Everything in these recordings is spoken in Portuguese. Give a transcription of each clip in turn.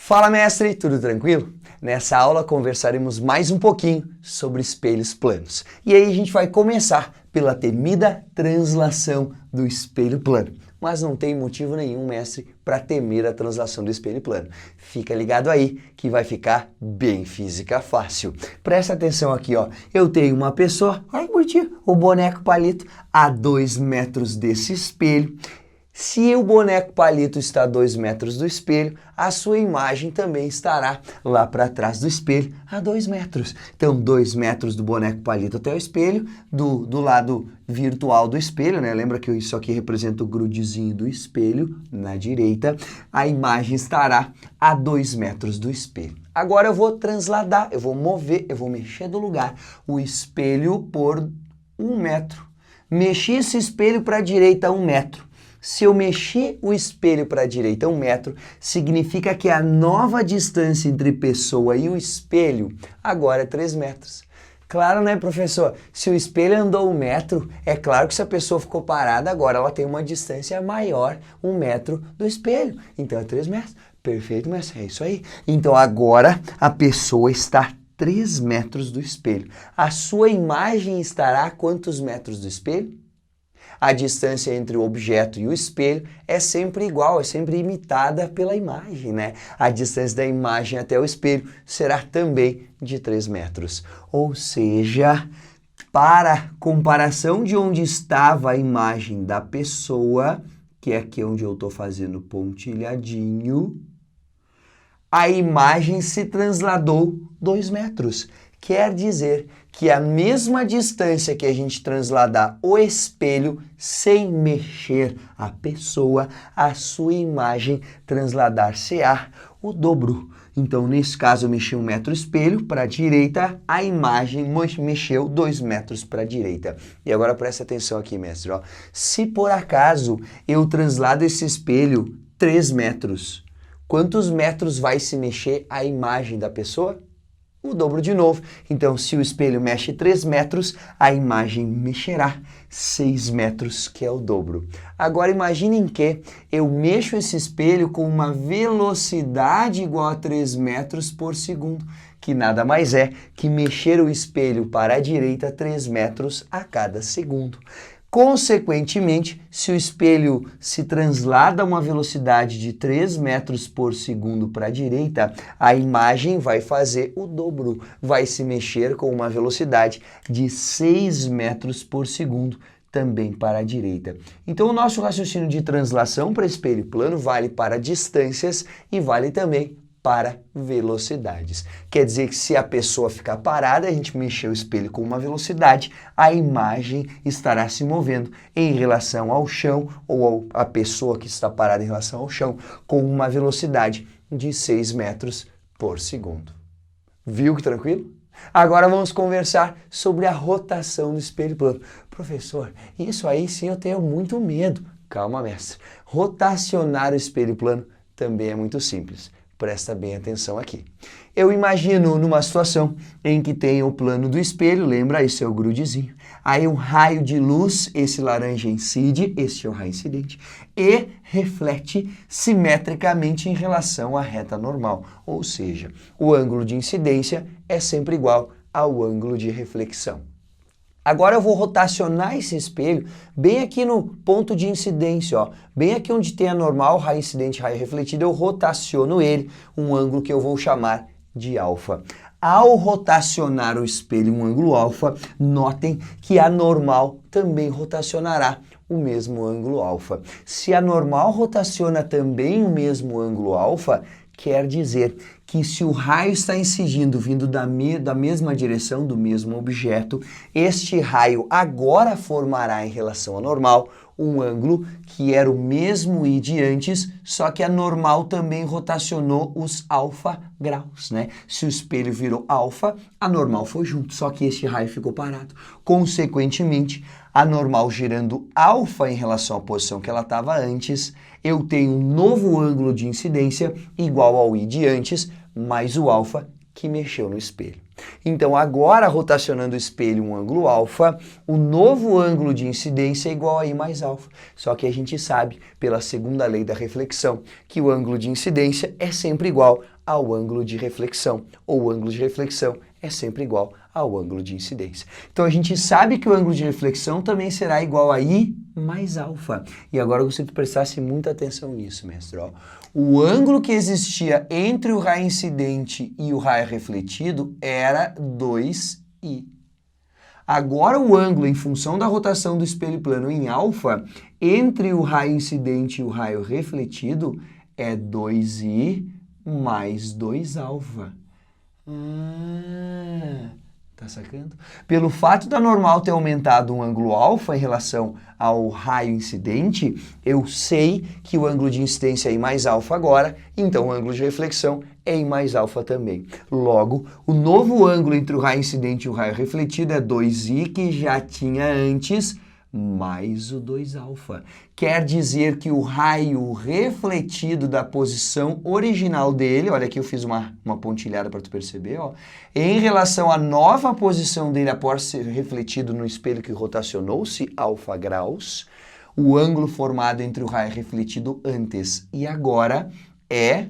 Fala, mestre, tudo tranquilo? Nessa aula conversaremos mais um pouquinho sobre espelhos planos. E aí a gente vai começar pela temida translação do espelho plano. Mas não tem motivo nenhum, mestre, para temer a translação do espelho plano. Fica ligado aí que vai ficar bem física fácil. Presta atenção aqui, ó. Eu tenho uma pessoa, olha que bonitinho, o boneco palito, a 2 metros desse espelho. Se o boneco palito está a 2 metros do espelho, a sua imagem também estará lá para trás do espelho a 2 metros. Então, 2 metros do boneco palito até o espelho, do lado virtual do espelho, né? Lembra que isso aqui representa o grudezinho do espelho na direita. A imagem estará a 2 metros do espelho. Agora eu vou transladar, eu vou mover, eu vou mexer do lugar o espelho por 1 metro. Mexi esse espelho para a direita 1 metro. Se eu mexer o espelho para a direita 1 metro, significa que a nova distância entre pessoa e o espelho agora é 3 metros. Claro, né, professor? Se o espelho andou 1 metro, é claro que se a pessoa ficou parada, agora ela tem uma distância maior, 1 metro do espelho. Então é 3 metros. Perfeito, mestre, é isso aí. Então agora a pessoa está 3 metros do espelho. A sua imagem estará a quantos metros do espelho? A distância entre o objeto e o espelho é sempre igual, é sempre imitada pela imagem, né? A distância da imagem até o espelho será também de 3 metros. Ou seja, para comparação de onde estava a imagem da pessoa, que é aqui onde eu estou fazendo pontilhadinho, a imagem se transladou 2 metros. Quer dizer que a mesma distância que a gente transladar o espelho sem mexer a pessoa, a sua imagem transladar-se-á o dobro. Então, nesse caso, eu mexi 1 metro espelho para a direita, a imagem mexeu 2 metros para a direita. E agora presta atenção aqui, mestre. Ó. Se por acaso eu translado esse espelho 3 metros, quantos metros vai se mexer a imagem da pessoa? O dobro de novo. Então, se o espelho mexe 3 metros, a imagem mexerá 6 metros, que é o dobro. Agora, imaginem que eu mexo esse espelho com uma velocidade igual a 3 metros por segundo, que nada mais é que mexer o espelho para a direita 3 metros a cada segundo. Consequentemente, se o espelho se translada a uma velocidade de 3 metros por segundo para a direita, a imagem vai fazer o dobro, vai se mexer com uma velocidade de 6 metros por segundo também para a direita. Então, o nosso raciocínio de translação para espelho plano vale para distâncias e vale também para velocidades. Quer dizer que se a pessoa ficar parada, a gente mexer o espelho com uma velocidade, a imagem estará se movendo em relação ao chão ou a pessoa que está parada em relação ao chão com uma velocidade de 6 metros por segundo. Viu que tranquilo? Agora vamos conversar sobre a rotação do espelho plano. Professor, isso aí sim eu tenho muito medo. Calma, mestre. Rotacionar o espelho plano também é muito simples. Presta bem atenção aqui. Eu imagino numa situação em que tem o plano do espelho, lembra? Esse é o grudezinho. Aí um raio de luz, esse laranja incide, esse é o raio incidente, e reflete simetricamente em relação à reta normal. Ou seja, o ângulo de incidência é sempre igual ao ângulo de reflexão. Agora eu vou rotacionar esse espelho bem aqui no ponto de incidência, ó. Bem aqui onde tem a normal, raio incidente, raio refletido, eu rotaciono ele, um ângulo que eu vou chamar de alfa. Ao rotacionar o espelho em um ângulo alfa, notem que a normal também rotacionará o mesmo ângulo alfa. Se a normal rotaciona também o mesmo ângulo alfa, quer dizer que se o raio está incidindo vindo da mesma direção, do mesmo objeto, este raio agora formará em relação à normal um ângulo que era o mesmo I de antes, só que a normal também rotacionou os alfa graus, né? Se o espelho virou alfa, a normal foi junto, só que este raio ficou parado. Consequentemente, a normal girando alfa em relação à posição que ela estava antes, eu tenho um novo ângulo de incidência igual ao I de antes, mais o alfa que mexeu no espelho. Então, agora, rotacionando o espelho um ângulo alfa, o novo ângulo de incidência é igual a I mais alfa. Só que a gente sabe, pela segunda lei da reflexão, que o ângulo de incidência é sempre igual ao ângulo de reflexão, ou o ângulo de reflexão é sempre igual ao ângulo de incidência. Então a gente sabe que o ângulo de reflexão também será igual a I mais alfa. E agora eu gostaria que tu prestasse muita atenção nisso, mestre. Ó. O ângulo que existia entre o raio incidente e o raio refletido era 2I. Agora o ângulo em função da rotação do espelho plano em alfa entre o raio incidente e o raio refletido é 2I mais 2 alfa. Tá sacando? Pelo fato da normal ter aumentado um ângulo alfa em relação ao raio incidente, eu sei que o ângulo de incidência é I mais alfa agora, então o ângulo de reflexão é I mais alfa também. Logo, o novo ângulo entre o raio incidente e o raio refletido é 2I, que já tinha antes, mais o 2 alfa. Quer dizer que o raio refletido da posição original dele, olha aqui eu fiz uma pontilhada para tu perceber, ó, em relação à nova posição dele após ser refletido no espelho que rotacionou-se alfa graus, o ângulo formado entre o raio refletido antes e agora é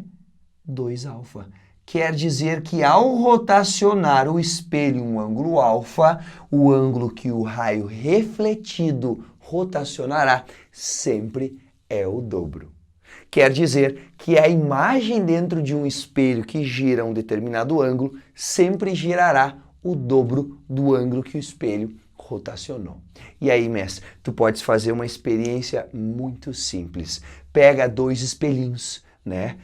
2 alfa. Quer dizer que ao rotacionar o espelho em um ângulo alfa, o ângulo que o raio refletido rotacionará sempre é o dobro. Quer dizer que a imagem dentro de um espelho que gira um determinado ângulo sempre girará o dobro do ângulo que o espelho rotacionou. E aí, mestre, tu podes fazer uma experiência muito simples. Pega 2 espelhinhos, né?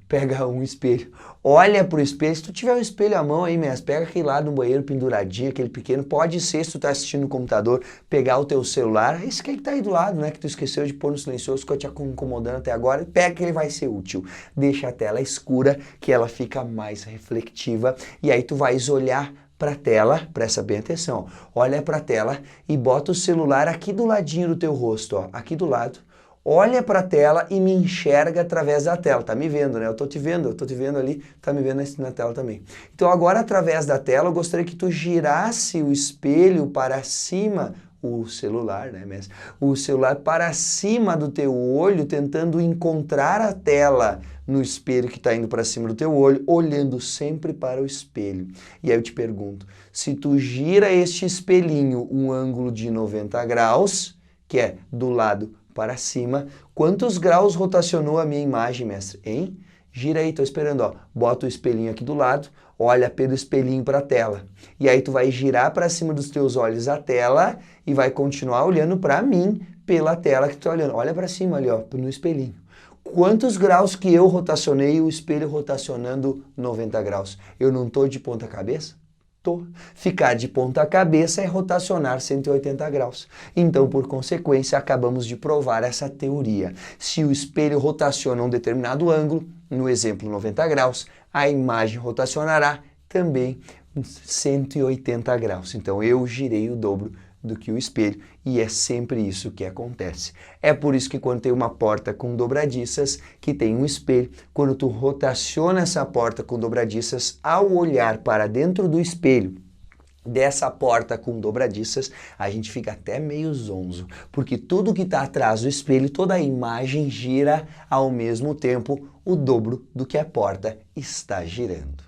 Pega um espelho, olha pro espelho, se tu tiver um espelho à mão aí, mestre, pega aquele lá no banheiro penduradinho, aquele pequeno, pode ser, se tu tá assistindo no computador, pegar o teu celular, esse que tá aí do lado, né, que tu esqueceu de pôr no silencioso, ficou te incomodando até agora, pega que ele vai ser útil. Deixa a tela escura, que ela fica mais reflectiva, e aí tu vais olhar para a tela, presta bem atenção, olha para a tela e bota o celular aqui do ladinho do teu rosto, ó, aqui do lado. Olha para a tela e me enxerga através da tela. Tá me vendo, né? Eu tô te vendo ali, tá me vendo na tela também. Então agora através da tela eu gostaria que tu girasse o espelho para cima, o celular, né, mestre? O celular para cima do teu olho, tentando encontrar a tela no espelho que está indo para cima do teu olho, olhando sempre para o espelho. E aí eu te pergunto, se tu gira este espelhinho um ângulo de 90 graus, que é do lado para cima, quantos graus rotacionou a minha imagem, mestre? Hein? Gira aí, tô esperando, ó. Bota o espelhinho aqui do lado, olha pelo espelhinho para a tela. E aí tu vai girar para cima dos teus olhos a tela e vai continuar olhando para mim pela tela que tu tá olhando. Olha para cima ali, ó, no espelhinho. Quantos graus que eu rotacionei o espelho rotacionando 90 graus? Eu não tô de ponta cabeça? Ficar de ponta cabeça é rotacionar 180 graus. Então, por consequência, acabamos de provar essa teoria. Se o espelho rotaciona um determinado ângulo, no exemplo 90 graus, a imagem rotacionará também 180 graus. Então, eu girei o dobro do que o espelho e é sempre isso que acontece. É por isso que quando tem uma porta com dobradiças que tem um espelho, quando tu rotaciona essa porta com dobradiças, ao olhar para dentro do espelho dessa porta com dobradiças, a gente fica até meio zonzo, porque tudo que está atrás do espelho, toda a imagem gira ao mesmo tempo o dobro do que a porta está girando.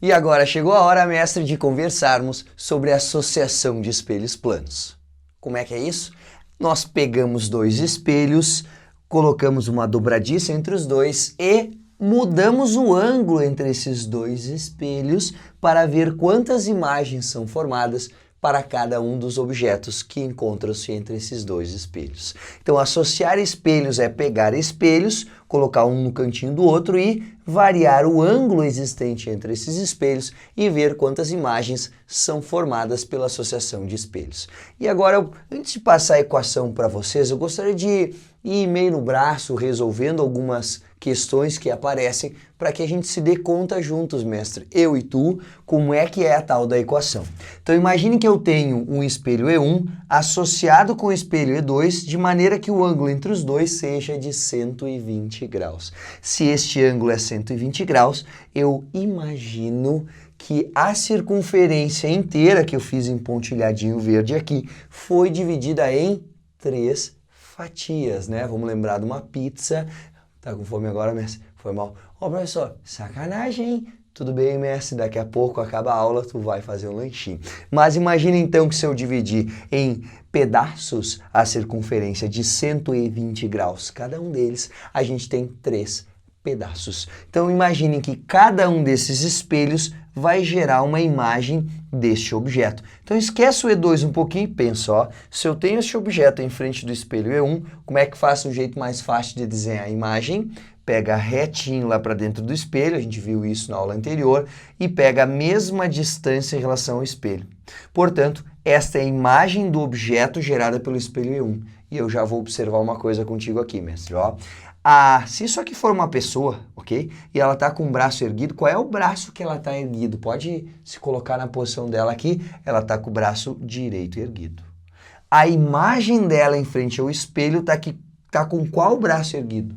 E agora chegou a hora, mestre, de conversarmos sobre a associação de espelhos planos. Como é que é isso? Nós pegamos 2 espelhos, colocamos uma dobradiça entre os dois e mudamos o ângulo entre esses 2 espelhos para ver quantas imagens são formadas para cada um dos objetos que encontram-se entre esses 2 espelhos. Então, associar espelhos é pegar espelhos, colocar um no cantinho do outro e variar o ângulo existente entre esses espelhos e ver quantas imagens são formadas pela associação de espelhos. E agora, antes de passar a equação para vocês, eu gostaria de ir meio no braço resolvendo algumas questões que aparecem para que a gente se dê conta juntos, mestre, eu e tu, como é que é a tal da equação. Então imagine que eu tenho um espelho E1 associado com o espelho E2 de maneira que o ângulo entre os dois seja de 120 graus. Se este ângulo é 120 graus, eu imagino que a circunferência inteira que eu fiz em pontilhadinho verde aqui foi dividida em 3 fatias, né? Vamos lembrar de uma pizza. Tá com fome agora, mestre? Foi mal. Ó, professor, sacanagem, hein? Tudo bem, mestre, daqui a pouco acaba a aula, tu vai fazer um lanchinho. Mas imagina então que se eu dividir em pedaços a circunferência de 120 graus, cada um deles, a gente tem 3 pedaços. Então imaginem que cada um desses espelhos vai gerar uma imagem deste objeto. Então esquece o E2 um pouquinho e pensa, ó, se eu tenho este objeto em frente do espelho E1, como é que faço o jeito mais fácil de desenhar a imagem? Pega retinho lá para dentro do espelho, a gente viu isso na aula anterior, e pega a mesma distância em relação ao espelho. Portanto, esta é a imagem do objeto gerada pelo espelho E1. E eu já vou observar uma coisa contigo aqui, mestre, ó. Se isso aqui for uma pessoa, ok? E ela está com o braço erguido, qual é o braço que ela está erguido? Pode se colocar na posição dela aqui, ela está com o braço direito erguido. A imagem dela em frente ao espelho tá com qual braço erguido?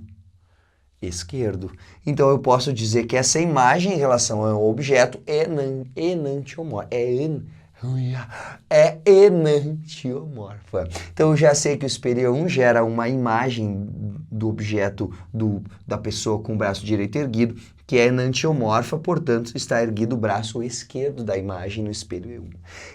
Esquerdo. Então eu posso dizer que essa imagem em relação ao objeto é enantiomórfica. É enantiomorfa. Então eu já sei que o espelho 1 gera uma imagem do objeto da pessoa com o braço direito erguido, que é enantiomorfa, portanto está erguido o braço esquerdo da imagem no espelho E1.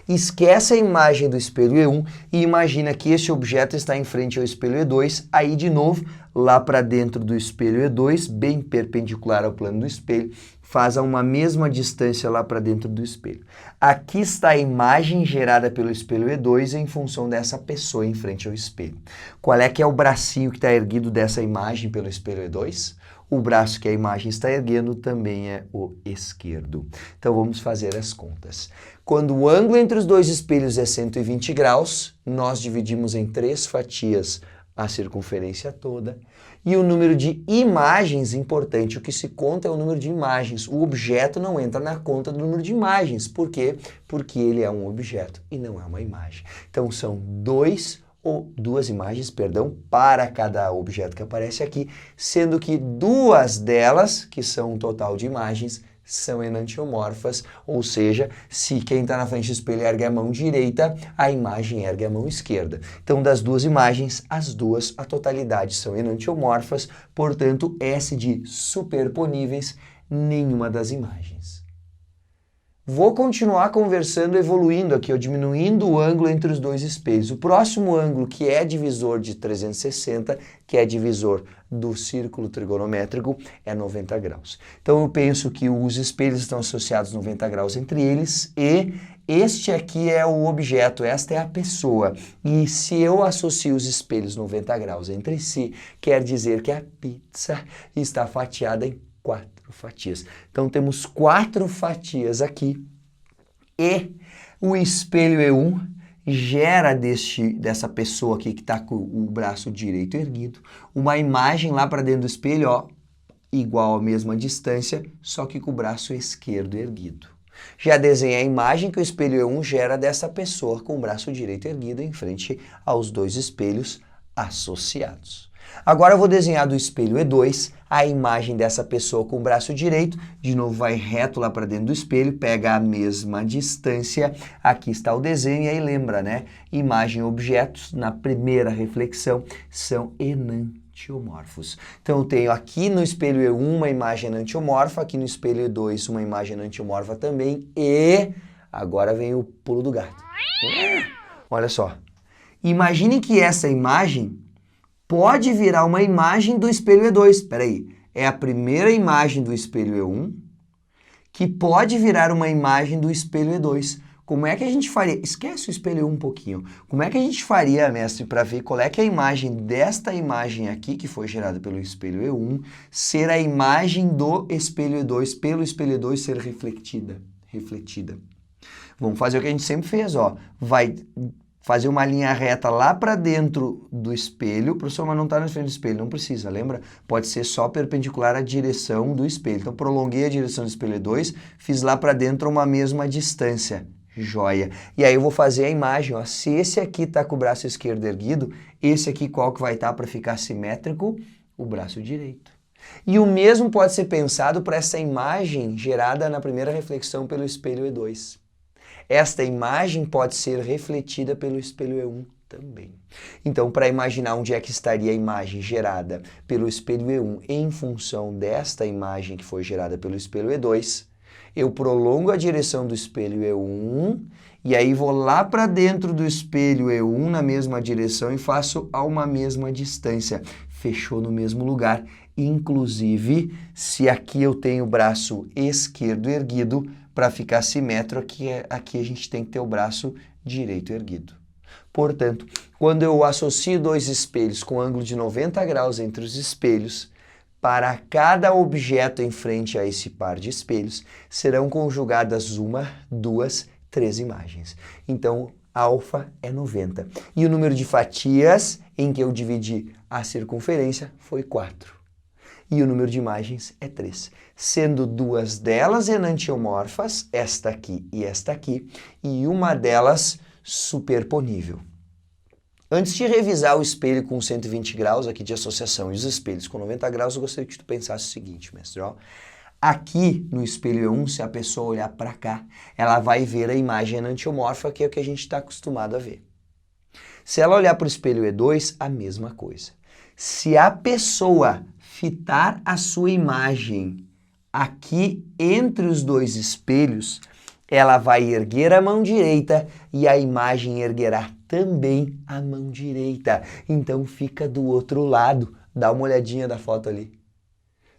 Esquece a imagem do espelho E1 e imagina que este objeto está em frente ao espelho E2, aí de novo, lá para dentro do espelho E2, bem perpendicular ao plano do espelho, faz a uma mesma distância lá para dentro do espelho. Aqui está a imagem gerada pelo espelho E2 em função dessa pessoa em frente ao espelho. Qual é que é o bracinho que está erguido dessa imagem pelo espelho E2? O braço que a imagem está erguendo também é o esquerdo. Então vamos fazer as contas. Quando o ângulo entre os dois espelhos é 120 graus, nós dividimos em 3 fatias a circunferência toda. E o número de imagens, importante, o que se conta é o número de imagens. O objeto não entra na conta do número de imagens. Por quê? Porque ele é um objeto e não é uma imagem. Então são duas imagens, para cada objeto que aparece aqui, sendo que 2 delas, que são um total de imagens, são enantiomorfas, ou seja, se quem está na frente do espelho ergue a mão direita, a imagem ergue a mão esquerda. Então, das 2 imagens, as duas, a totalidade são enantiomorfas, portanto, S de superponíveis, nenhuma das imagens. Vou continuar conversando, evoluindo aqui, diminuindo o ângulo entre os dois espelhos. O próximo ângulo, que é divisor de 360, que é divisor do círculo trigonométrico, é 90 graus. Então eu penso que os espelhos estão associados 90 graus entre eles e este aqui é o objeto, esta é a pessoa. E se eu associo os espelhos 90 graus entre si, quer dizer que a pizza está fatiada em 4 fatias. Então temos 4 fatias aqui e o espelho E1 gera dessa pessoa aqui que está com o braço direito erguido uma imagem lá para dentro do espelho, ó, igual à mesma distância, só que com o braço esquerdo erguido. Já desenhei a imagem que o espelho E1 gera dessa pessoa com o braço direito erguido em frente aos 2 espelhos associados. Agora eu vou desenhar do espelho E2 a imagem dessa pessoa com o braço direito, de novo vai reto lá para dentro do espelho, pega a mesma distância, aqui está o desenho e aí lembra, né? Imagem e objetos, na primeira reflexão, são enantiomorfos. Então eu tenho aqui no espelho E1 uma imagem enantiomorfa, aqui no espelho E2 uma imagem enantiomorfa também e agora vem o pulo do gato. Olha só, imagine que essa imagem pode virar uma imagem do espelho E2. Espera aí, é a primeira imagem do espelho E1 que pode virar uma imagem do espelho E2. Como é que a gente faria? Esquece o espelho E1 um pouquinho. Como é que a gente faria, mestre, para ver qual é que é a imagem desta imagem aqui, que foi gerada pelo espelho E1, ser a imagem do espelho E2, pelo espelho E2 ser refletida? Vamos fazer o que a gente sempre fez, ó. Vai fazer uma linha reta lá para dentro do espelho, professor, mas não está na frente do espelho, não precisa, lembra? Pode ser só perpendicular à direção do espelho. Então, prolonguei a direção do espelho E2, fiz lá para dentro uma mesma distância. Joia. E aí eu vou fazer a imagem, ó. Se esse aqui está com o braço esquerdo erguido, esse aqui qual que vai estar para ficar simétrico? O braço direito. E o mesmo pode ser pensado para essa imagem gerada na primeira reflexão pelo espelho E2. Esta imagem pode ser refletida pelo espelho E1 também. Então, para imaginar onde é que estaria a imagem gerada pelo espelho E1 em função desta imagem que foi gerada pelo espelho E2, eu prolongo a direção do espelho E1 e aí vou lá para dentro do espelho E1 na mesma direção e faço a uma mesma distância. Fechou no mesmo lugar. Inclusive, se aqui eu tenho o braço esquerdo erguido, para ficar simétrico, aqui a gente tem que ter o braço direito erguido. Portanto, quando eu associo dois espelhos com ângulo de 90 graus entre os espelhos, para cada objeto em frente a esse par de espelhos, serão conjugadas 1, 2, 3 imagens. Então, alfa é 90. E o número de fatias em que eu dividi a circunferência foi 4. E o número de imagens é 3, sendo 2 delas enantiomorfas, esta aqui, e uma delas superponível. Antes de revisar o espelho com 120 graus aqui de associação e os espelhos com 90 graus, eu gostaria que tu pensasse o seguinte, mestre, ó. Aqui no espelho E1, se a pessoa olhar para cá, ela vai ver a imagem enantiomorfa, que é o que a gente está acostumado a ver. Se ela olhar para o espelho E2, a mesma coisa. Se a pessoa fitar a sua imagem aqui entre os dois espelhos, ela vai erguer a mão direita e a imagem erguerá também a mão direita. Então fica do outro lado. Dá uma olhadinha da foto ali.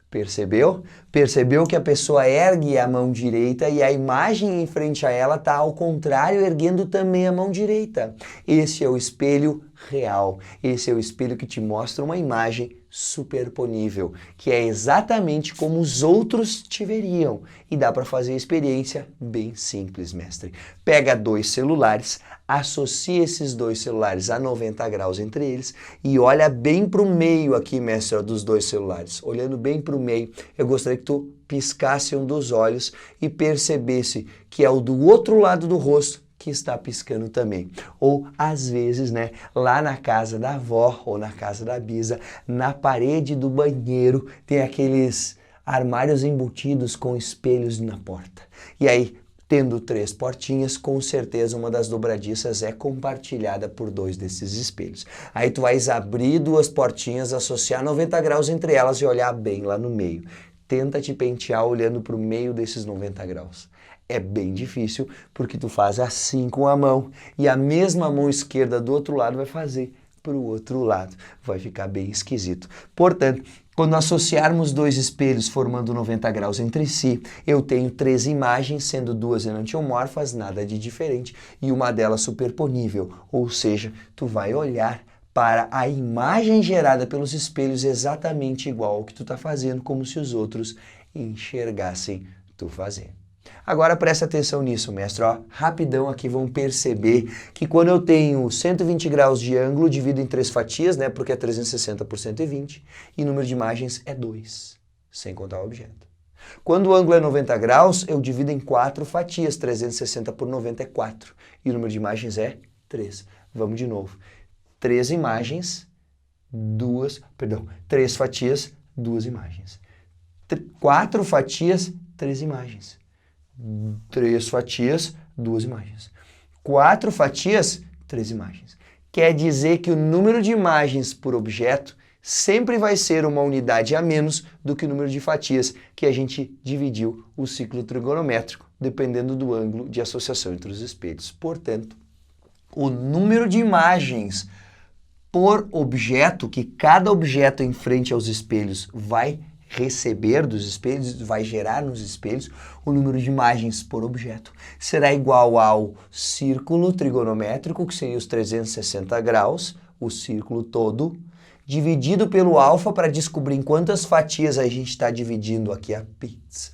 Percebeu? Percebeu que a pessoa ergue a mão direita e a imagem em frente a ela está ao contrário, erguendo também a mão direita. Esse é o espelho real. Esse é o espelho que te mostra uma imagem superponível, que é exatamente como os outros te veriam. E dá para fazer a experiência bem simples, mestre. Pega 2 celulares, associa esses 2 celulares a 90 graus entre eles e olha bem para o meio aqui, mestre, dos 2 celulares. Olhando bem para o meio, eu gostaria que tu piscasse um dos olhos e percebesse que é o do outro lado do rosto que está piscando também. Ou, às vezes, né, lá na casa da avó ou na casa da bisa, na parede do banheiro, tem aqueles armários embutidos com espelhos na porta. E aí, tendo 3 portinhas, com certeza uma das dobradiças é compartilhada por 2 desses espelhos. Aí tu vais abrir 2 portinhas, associar 90 graus entre elas e olhar bem lá no meio. Tenta te pentear olhando para o meio desses 90 graus. É bem difícil, porque tu faz assim com a mão e a mesma mão esquerda do outro lado vai fazer para o outro lado. Vai ficar bem esquisito. Portanto, quando associarmos 2 espelhos formando 90 graus entre si, eu tenho 3 imagens, sendo 2 enantiomorfas, nada de diferente, e uma delas superponível, ou seja, tu vai olhar para a imagem gerada pelos espelhos exatamente igual ao que tu está fazendo, como se os outros enxergassem tu fazendo. Agora presta atenção nisso, mestre. Ó, rapidão aqui vão perceber que quando eu tenho 120 graus de ângulo, divido em 3 fatias, né? Porque é 360 por 120 e o número de imagens é 2, sem contar o objeto. Quando o ângulo é 90 graus, eu divido em 4 fatias, 360 por 90 é 4 e o número de imagens é 3. Vamos de novo. 3 fatias, 2 imagens. 4 fatias, 3 imagens. 3 fatias, 2 imagens. 4 fatias, 3 imagens. Quer dizer que o número de imagens por objeto sempre vai ser uma unidade a menos do que o número de fatias que a gente dividiu o ciclo trigonométrico, dependendo do ângulo de associação entre os espelhos. Portanto, o número de imagens por objeto que cada objeto em frente aos espelhos vai receber dos espelhos, vai gerar nos espelhos, o número de imagens por objeto será igual ao círculo trigonométrico, que seria os 360 graus, o círculo todo, dividido pelo alfa para descobrir em quantas fatias a gente está dividindo aqui a pizza,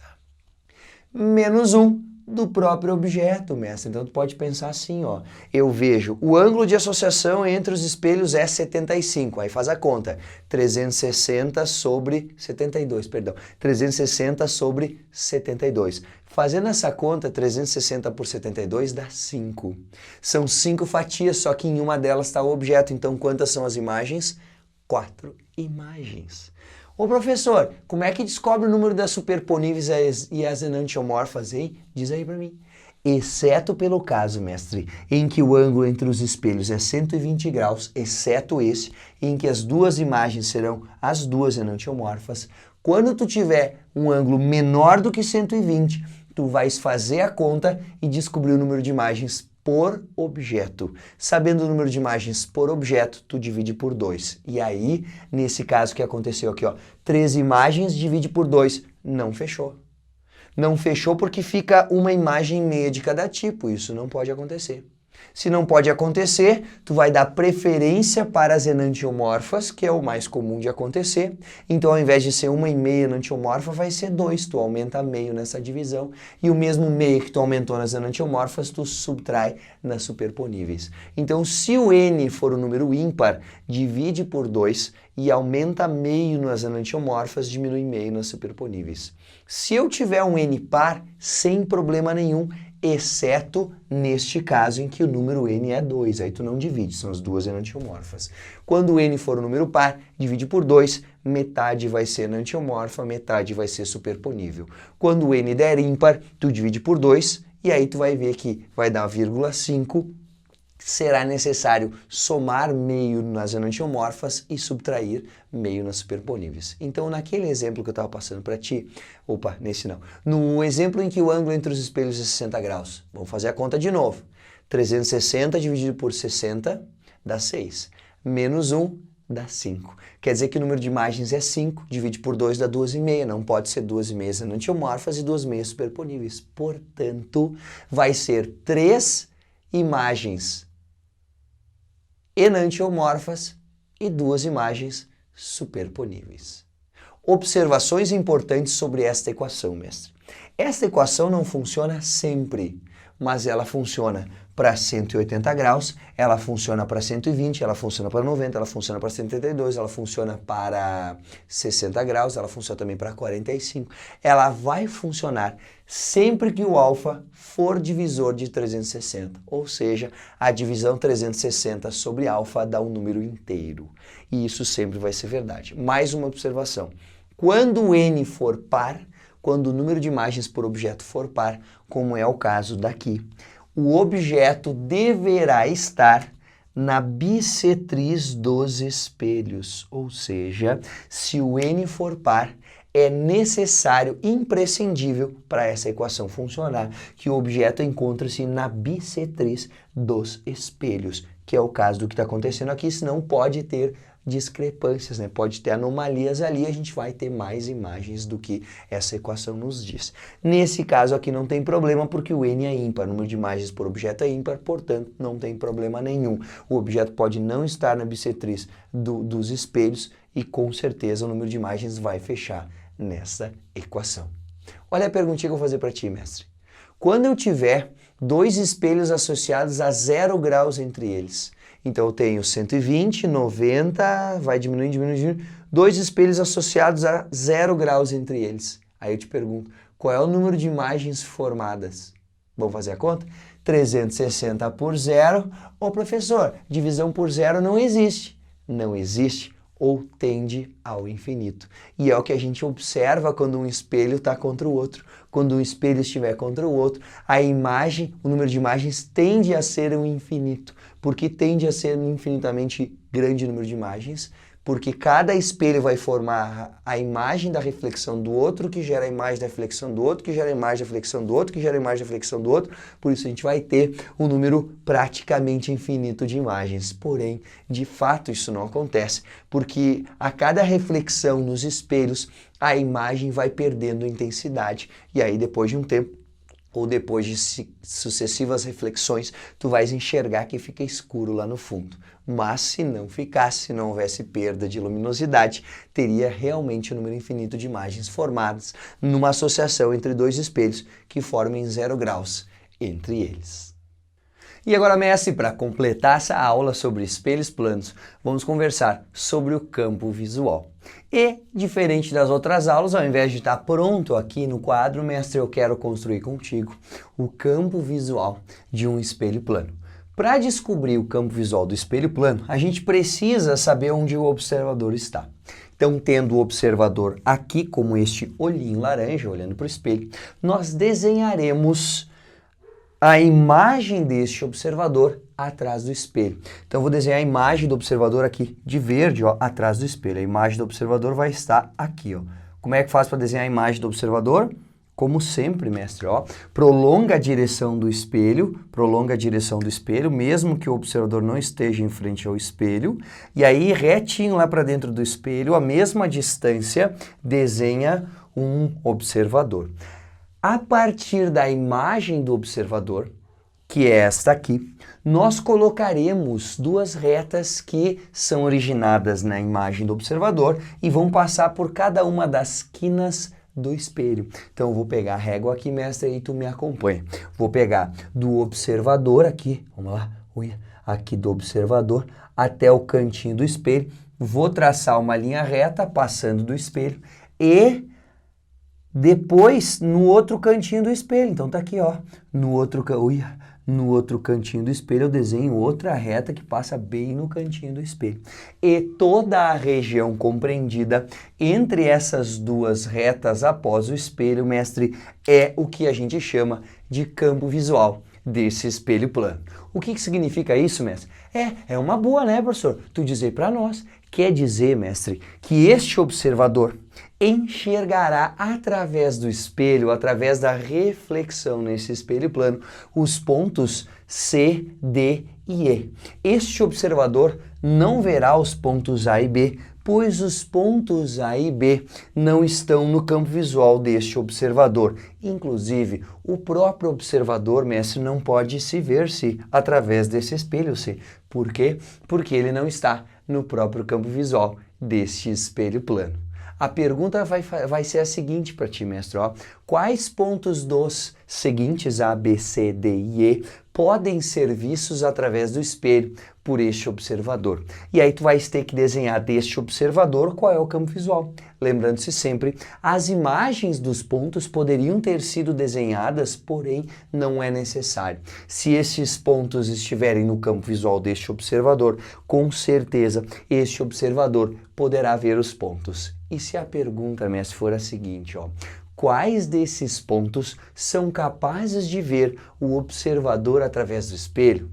menos 1 do próprio objeto, mestre. Então tu pode pensar assim, ó, eu vejo o ângulo de associação entre os espelhos é 75, aí faz a conta, 360 sobre 72, perdão, 360 sobre 72. Fazendo essa conta, 360 por 72 dá 5. São 5 fatias, só que em uma delas está o objeto, então quantas são as imagens? 4 imagens. Ô professor, como é que descobre o número das superponíveis e as enantiomorfas, hein? Diz aí pra mim. exceto pelo caso, mestre, em que o ângulo entre os espelhos é 120 graus, exceto esse, em que as duas imagens serão as duas enantiomorfas. Quando tu tiver um ângulo menor do que 120, tu vais fazer a conta e descobrir o número de imagens por objeto. Sabendo o número de imagens por objeto, tu divide por 2. E aí, nesse caso que aconteceu aqui, ó, 3 imagens divide por 2. Não fechou. Não fechou porque fica uma imagem e meia de cada tipo. Isso não pode acontecer. Se não pode acontecer, tu vai dar preferência para as enantiomorfas, que é o mais comum de acontecer. Então, ao invés de ser 1,5 enantiomorfa, vai ser 2. Tu aumenta meio nessa divisão. E o mesmo meio que tu aumentou nas enantiomorfas, tu subtrai nas superponíveis. Então, se o n for um número ímpar, divide por 2 e aumenta meio nas enantiomorfas, diminui meio nas superponíveis. Se eu tiver um n par, sem problema nenhum, exceto neste caso em que o número n é 2, aí tu não divide, são as duas enantiomorfas. Quando o n for um número par, divide por 2, metade vai ser enantiomorfa, metade vai ser superponível. Quando o n der ímpar, tu divide por 2, e aí tu vai ver que vai dar 0,5, será necessário somar meio nas enantiomorfas e subtrair meio nas superponíveis. Então, naquele exemplo que eu estava passando para ti, nesse não, no exemplo em que o ângulo entre os espelhos é 60 graus, vamos fazer a conta de novo. 360 dividido por 60 dá 6, menos 1 dá 5. Quer dizer que o número de imagens é 5, divide por 2 dá 2,5, não pode ser 2,5 enantiomorfas e 2,5 superponíveis. Portanto, vai ser 3 imagens enantiomorfas e 2 imagens superponíveis. Observações importantes sobre esta equação, mestre. Esta equação não funciona sempre, mas ela funciona para 180 graus, ela funciona para 120, ela funciona para 90, ela funciona para 182, ela funciona para 60 graus, ela funciona também para 45. Ela vai funcionar sempre que o alfa for divisor de 360, ou seja, a divisão 360 sobre alfa dá um número inteiro. E isso sempre vai ser verdade. Mais uma observação. Quando o n for par, quando o número de imagens por objeto for par, como é o caso daqui, o objeto deverá estar na bissetriz dos espelhos, ou seja, se o n for par, é necessário, imprescindível para essa equação funcionar, que o objeto encontre-se na bissetriz dos espelhos, que é o caso do que está acontecendo aqui, senão pode ter discrepâncias, né? Pode ter anomalias ali, a gente vai ter mais imagens do que essa equação nos diz. Nesse caso aqui não tem problema porque o n é ímpar, o número de imagens por objeto é ímpar, portanto não tem problema nenhum. O objeto pode não estar na bissetriz dos espelhos e com certeza o número de imagens vai fechar nessa equação. Olha a perguntinha que eu vou fazer para ti, mestre. Quando eu tiver 2 espelhos associados a 0 graus entre eles, então eu tenho 120, 90, vai diminuindo, diminuindo, diminuindo, 2 espelhos associados a 0 graus entre eles. Aí eu te pergunto, qual é o número de imagens formadas? Vamos fazer a conta? 360 por 0. Ô professor, divisão por 0 não existe. Não existe ou tende ao infinito. E é o que a gente observa quando um espelho está contra o outro. Quando um espelho estiver contra o outro, a imagem, o número de imagens tende a ser um infinito. Por que tende a ser um infinitamente grande número de imagens? Porque cada espelho vai formar a imagem da reflexão do outro, que gera a imagem da reflexão do outro, que gera a imagem da reflexão do outro, que gera a imagem da reflexão do outro. Por isso a gente vai ter um número praticamente infinito de imagens. Porém, de fato isso não acontece, porque a cada reflexão nos espelhos, a imagem vai perdendo intensidade. E aí depois de um tempo, ou depois de sucessivas reflexões, tu vais enxergar que fica escuro lá no fundo. Mas se não ficasse, se não houvesse perda de luminosidade, teria realmente um número infinito de imagens formadas numa associação entre 2 espelhos que formem 0 graus entre eles. E agora, mestre, para completar essa aula sobre espelhos planos, vamos conversar sobre o campo visual. E, diferente das outras aulas, ao invés de estar pronto aqui no quadro, mestre, eu quero construir contigo o campo visual de um espelho plano. Para descobrir o campo visual do espelho plano, a gente precisa saber onde o observador está. Então, tendo o observador aqui, como este olhinho laranja, olhando para o espelho, nós desenharemos a imagem deste observador atrás do espelho. Então, eu vou desenhar a imagem do observador aqui de verde, ó, atrás do espelho. A imagem do observador vai estar aqui, ó. Como é que faz para desenhar a imagem do observador? Como sempre, mestre, ó, prolonga a direção do espelho, mesmo que o observador não esteja em frente ao espelho, e aí retinho lá para dentro do espelho, a mesma distância, desenha um observador. A partir da imagem do observador, que é esta aqui, nós colocaremos duas retas que são originadas na imagem do observador e vão passar por cada uma das quinas do espelho. Então, eu vou pegar a régua aqui, mestre, e tu me acompanha. Vou pegar do observador aqui, vamos lá, aqui do observador até o cantinho do espelho, vou traçar uma linha reta passando do espelho e depois no outro cantinho do espelho. Então, tá aqui, ó, no outro cantinho do espelho eu desenho outra reta que passa bem no cantinho do espelho. E toda a região compreendida entre essas duas retas após o espelho, mestre, é o que a gente chama de campo visual desse espelho plano. O que significa isso, mestre? É uma boa, né, professor? Tu dizer para nós. Quer dizer, mestre, que este observador enxergará através do espelho, através da reflexão nesse espelho plano, os pontos C, D e E. Este observador não verá os pontos A e B, pois os pontos A e B não estão no campo visual deste observador. Inclusive, o próprio observador, mestre, não pode se ver-se através desse espelho C. Por quê? Porque ele não está no próprio campo visual deste espelho plano. A pergunta vai ser a seguinte para ti, mestre, ó. Quais pontos dos seguintes A, B, C, D e E podem ser vistos através do espelho por este observador? E aí tu vais ter que desenhar deste observador qual é o campo visual. Lembrando-se sempre, as imagens dos pontos poderiam ter sido desenhadas, porém não é necessário. Se esses pontos estiverem no campo visual deste observador, com certeza este observador poderá ver os pontos. E se a pergunta, mestre, for a seguinte, ó, quais desses pontos são capazes de ver o observador através do espelho?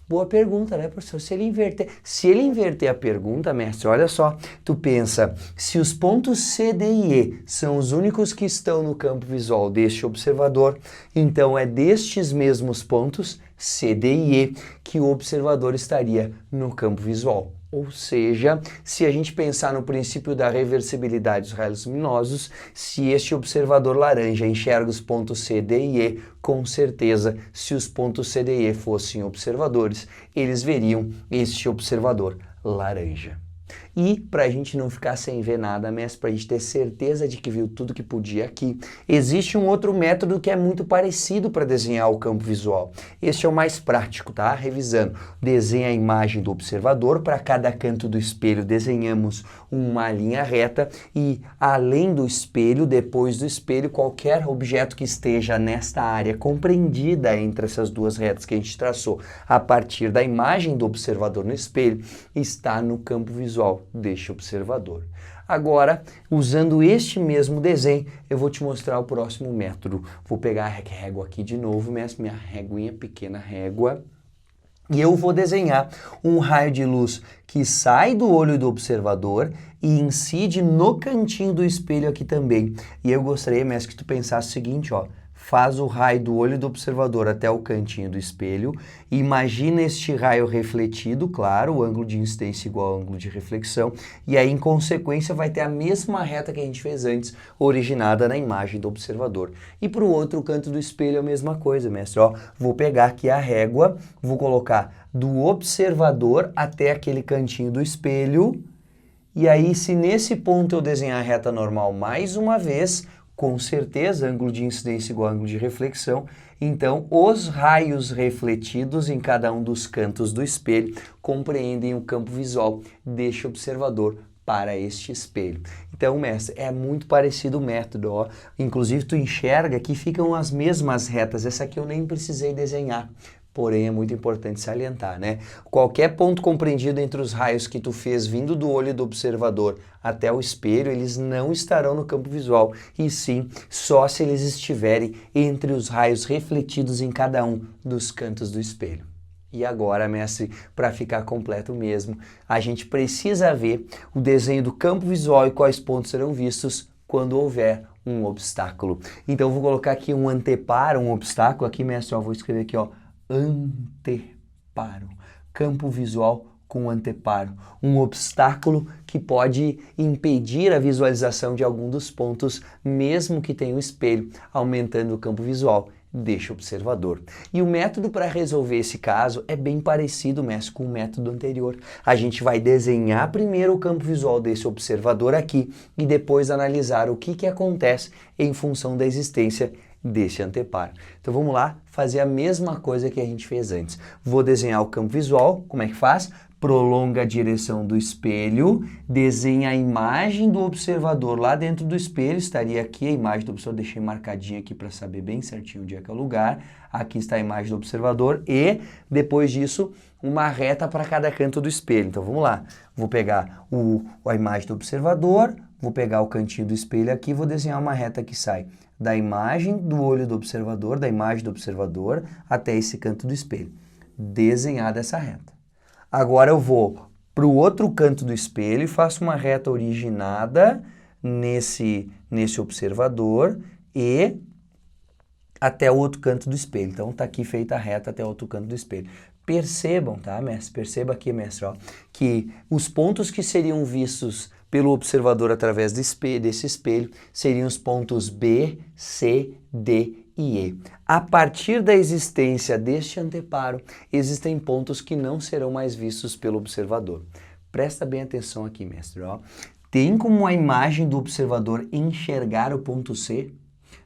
Boa pergunta, né, professor? Se ele inverter a pergunta, mestre, olha só, tu pensa, se os pontos C, D e E são os únicos que estão no campo visual deste observador, então é destes mesmos pontos, C, D e E, que o observador estaria no campo visual. Ou seja, se a gente pensar no princípio da reversibilidade dos raios luminosos, se este observador laranja enxerga os pontos C, D e E, com certeza, se os pontos C, D e E fossem observadores, eles veriam este observador laranja. E para a gente não ficar sem ver nada, mestre, para a gente ter certeza de que viu tudo que podia aqui, existe um outro método que é muito parecido para desenhar o campo visual. Este é o mais prático, tá? Revisando, desenha a imagem do observador, para cada canto do espelho desenhamos uma linha reta e além do espelho, depois do espelho, qualquer objeto que esteja nesta área compreendida entre essas duas retas que a gente traçou a partir da imagem do observador no espelho, está no campo visual deste observador. Agora, usando este mesmo desenho, eu vou te mostrar o próximo método. Vou pegar a régua aqui de novo, minha réguinha, pequena régua, e eu vou desenhar um raio de luz que sai do olho do observador e incide no cantinho do espelho aqui também. E eu gostaria, mestre, que tu pensasse o seguinte, ó, faz o raio do olho do observador até o cantinho do espelho, imagina este raio refletido, claro, o ângulo de incidência igual ao ângulo de reflexão, e aí em consequência vai ter a mesma reta que a gente fez antes, originada na imagem do observador. E para o outro canto do espelho a mesma coisa, mestre, ó, vou pegar aqui a régua, vou colocar do observador até aquele cantinho do espelho, e aí se nesse ponto eu desenhar a reta normal mais uma vez, com certeza, ângulo de incidência igual a ângulo de reflexão, então os raios refletidos em cada um dos cantos do espelho compreendem o campo visual deste observador para este espelho. Então, mestre, é muito parecido o método, ó. Inclusive, tu enxerga que ficam as mesmas retas. Essa aqui eu nem precisei desenhar. Porém, é muito importante salientar, né? Qualquer ponto compreendido entre os raios que tu fez vindo do olho do observador até o espelho, eles não estarão no campo visual, e sim só se eles estiverem entre os raios refletidos em cada um dos cantos do espelho. E agora, mestre, para ficar completo mesmo, a gente precisa ver o desenho do campo visual e quais pontos serão vistos quando houver um obstáculo. Então, eu vou colocar aqui um anteparo, um obstáculo. Aqui, mestre, ó, vou escrever aqui, ó, anteparo. Campo visual com anteparo. Um obstáculo que pode impedir a visualização de algum dos pontos, mesmo que tenha um espelho, aumentando o campo visual deste observador. E o método para resolver esse caso é bem parecido, mestre, com o método anterior. A gente vai desenhar primeiro o campo visual desse observador aqui e depois analisar o que acontece em função da existência desse anteparo. Então vamos lá fazer a mesma coisa que a gente fez antes. Vou desenhar o campo visual. Como é que faz? Prolonga a direção do espelho, desenha a imagem do observador lá dentro do espelho, estaria aqui a imagem do observador, deixei marcadinha aqui para saber bem certinho onde é que é o lugar. Aqui está a imagem do observador e, depois disso, uma reta para cada canto do espelho. Então vamos lá, vou pegar a imagem do observador, vou pegar o cantinho do espelho aqui e vou desenhar uma reta que sai da imagem do olho do observador, da imagem do observador, até esse canto do espelho. Desenhada essa reta. Agora eu vou para o outro canto do espelho e faço uma reta originada nesse observador e até o outro canto do espelho. Então está aqui feita a reta até o outro canto do espelho. Percebam, tá, mestre? Perceba aqui, mestre, ó, que os pontos que seriam vistos pelo observador através desse espelho seriam os pontos B, C, D e E. A partir da existência deste anteparo, existem pontos que não serão mais vistos pelo observador. Presta bem atenção aqui, mestre. Ó. Tem como a imagem do observador enxergar o ponto C?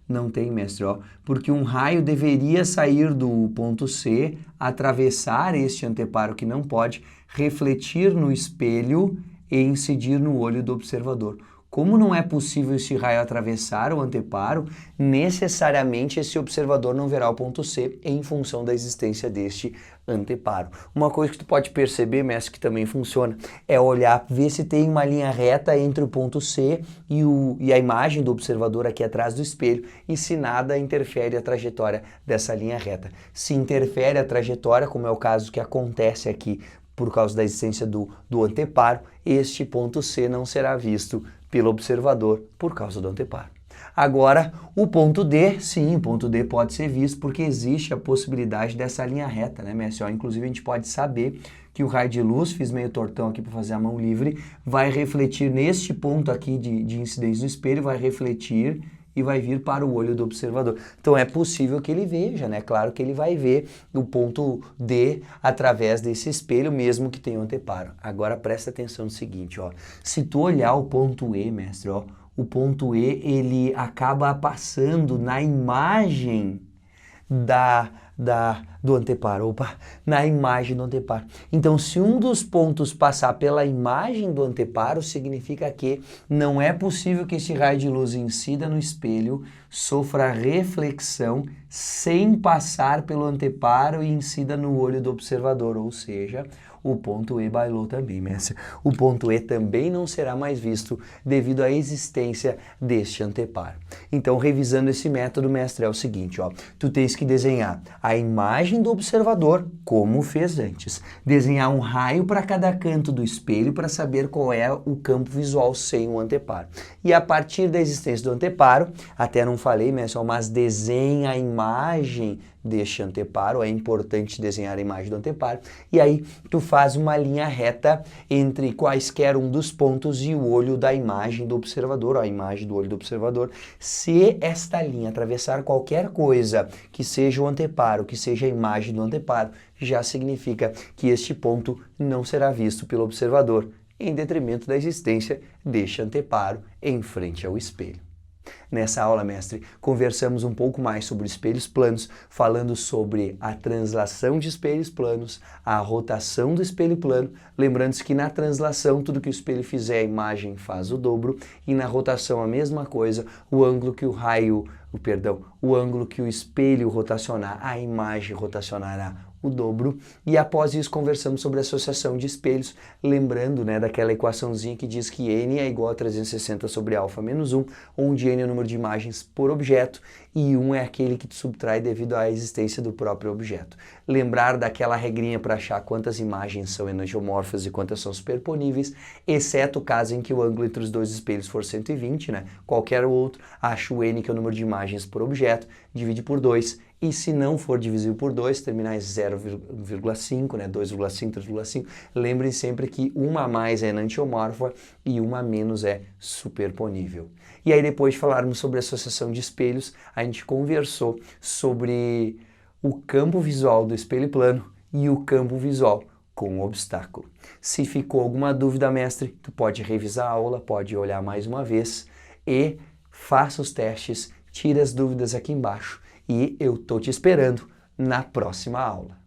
Não tem, mestre, ó, porque um raio deveria sair do ponto C, atravessar este anteparo que não pode, refletir no espelho e incidir no olho do observador. Como não é possível esse raio atravessar o anteparo, necessariamente esse observador não verá o ponto C em função da existência deste anteparo. Uma coisa que tu pode perceber, mestre, que também funciona, é olhar, ver se tem uma linha reta entre o ponto C e a imagem do observador aqui atrás do espelho e se nada interfere a trajetória dessa linha reta. Se interfere a trajetória, como é o caso que acontece aqui por causa da existência do anteparo, este ponto C não será visto pelo observador por causa do anteparo. Agora, o ponto D, sim, o ponto D pode ser visto porque existe a possibilidade dessa linha reta, né, mestre? Ó, inclusive, a gente pode saber que o raio de luz, fiz meio tortão aqui para fazer a mão livre, vai refletir neste ponto aqui de incidência do espelho, vai refletir e vai vir para o olho do observador. Então é possível que ele veja, né? Claro que ele vai ver o ponto D através desse espelho, mesmo que tenha um anteparo. Agora presta atenção no seguinte, ó. Se tu olhar o ponto E, mestre, ó, o ponto E, ele acaba passando na imagem do anteparo, na imagem do anteparo. Então, se um dos pontos passar pela imagem do anteparo, significa que não é possível que esse raio de luz incida no espelho, sofra reflexão, sem passar pelo anteparo e incida no olho do observador, ou seja, o ponto E bailou também, mestre. O ponto E também não será mais visto devido à existência deste anteparo. Então, revisando esse método, mestre, é o seguinte, ó, tu tens que desenhar a imagem do observador, como fez antes. Desenhar um raio para cada canto do espelho para saber qual é o campo visual sem o anteparo. E a partir da existência do anteparo, até não falei, mestre, mas desenha a imagem deste anteparo, é importante desenhar a imagem do anteparo, e aí tu faz uma linha reta entre quaisquer um dos pontos e o olho da imagem do observador, a imagem do olho do observador. Se esta linha atravessar qualquer coisa que seja o anteparo, que seja a imagem do anteparo, já significa que este ponto não será visto pelo observador, em detrimento da existência deste anteparo em frente ao espelho. Nessa aula, mestre, conversamos um pouco mais sobre espelhos planos, falando sobre a translação de espelhos planos, a rotação do espelho plano, lembrando-se que na translação, tudo que o espelho fizer, a imagem faz o dobro, e na rotação a mesma coisa, o ângulo que o ângulo que o espelho rotacionar, a imagem rotacionará o dobro. E após isso conversamos sobre a associação de espelhos, lembrando, né, daquela equaçãozinha que diz que n é igual a 360 sobre alfa menos 1, onde n é o número de imagens por objeto e 1 é aquele que tu subtrai devido à existência do próprio objeto. Lembrar daquela regrinha para achar quantas imagens são enantiomorfas e quantas são superponíveis, exceto o caso em que o ângulo entre os dois espelhos for 120, né? Qualquer outro, acha o n, que é o número de imagens por objeto, divide por 2, e se não for divisível por 2, terminar em 0,5, né? 2,5, 3,5, lembrem sempre que uma a mais é enantiomorfa e uma a menos é superponível. E aí, depois de falarmos sobre a associação de espelhos, a gente conversou sobre o campo visual do espelho plano e o campo visual com o obstáculo. Se ficou alguma dúvida, mestre, tu pode revisar a aula, pode olhar mais uma vez e faça os testes, tira as dúvidas aqui embaixo e eu tô te esperando na próxima aula.